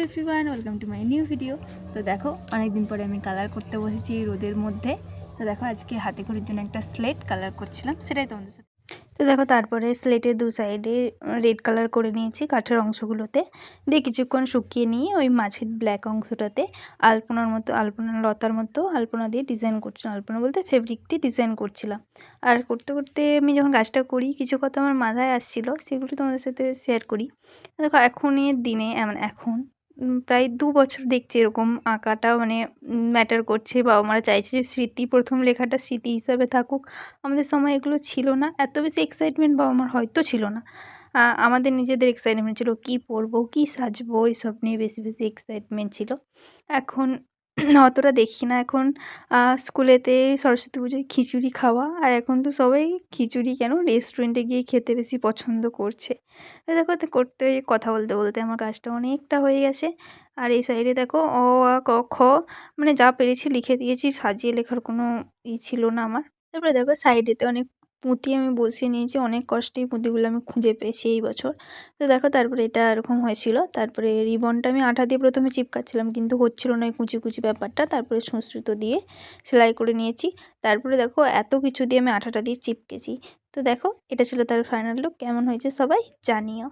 Everyone, welcome to my new video. তো দেখো, অনেকদিন পরে আমি কালার করতে বসেছি এই রোদের মধ্যে। তো দেখো, আজকে হাতে খড়ির জন্য একটা স্লেট কালার করছিলাম, সেটাই তোমাদের সাথে। তো দেখো, তারপরে স্লেটের দু সাইডে রেড কালার করে নিয়েছি কাঠের অংশগুলোতে, দিয়ে কিছুক্ষণ শুকিয়ে নিয়ে ওই মাঝের ব্ল্যাক অংশটাতে আলপনা লতার মতো আলপনা দিয়ে ডিজাইন করছিলাম। আলপনা বলতে ফেব্রিক দিয়ে ডিজাইন করছিলাম। আর করতে করতে আমি যখন কাজটা করি, কিছু কথা আমার মাথায় আসছিলো, সেগুলো তোমাদের সাথে শেয়ার করি। দেখো, এখনের দিনে এখন প্রায় ২ বছর দেখছি এরকম আঁকাটা মানে ম্যাটার করছে। বাবা মারা চাইছে যে স্মৃতি, প্রথম লেখাটা স্মৃতি হিসাবে থাকুক। আমাদের সময় এগুলো ছিল না, এত বেশি এক্সাইটমেন্ট বাবা মার হয়তো ছিল না। আমাদের নিজেদের এক্সাইটমেন্ট ছিল কী পড়বো, কী সাজবো, এসব নিয়ে বেশি বেশি এক্সাইটমেন্ট ছিল। এখন অতটা দেখি না। এখন স্কুলেতে সরস্বতী পুজোয় খিচুড়ি খাওয়া, আর এখন তো সবাই খিচুড়ি কেন রেস্টুরেন্টে গিয়ে খেতে বেশি পছন্দ করছে। দেখো, করতে কথা বলতে বলতে আমার কাজটা অনেকটা হয়ে গেছে। আর এই সাইডে দেখো অ, আ, ক, খ মানে যা পেরেছি লিখে দিয়েছি, সাজিয়ে লেখার কোনো ছিল না আমার। তারপরে দেখো, সাইডেতে অনেক পুঁতি আমি বসিয়ে নিয়েছি, অনেক কষ্টেই পুঁতিগুলো আমি খুঁজে পেয়েছি এই বছর। তো দেখো, তারপরে এটা এরকম হয়েছিল। তারপরে রিবনটা আমি আঠা দিয়ে প্রথমে চিপকাচ্ছিলাম, কিন্তু হচ্ছিল না এই কুচি কুচি ব্যাপারটা। তারপরে সুঁচ সুতো দিয়ে সেলাই করে নিয়েছি। তারপরে দেখো, এত কিছু দিয়ে আমি আঠাটা দিয়ে চিপকেছি। তো দেখো, এটা ছিল তার ফাইনাল লুক। কেমন হয়েছে সবাই জানিও।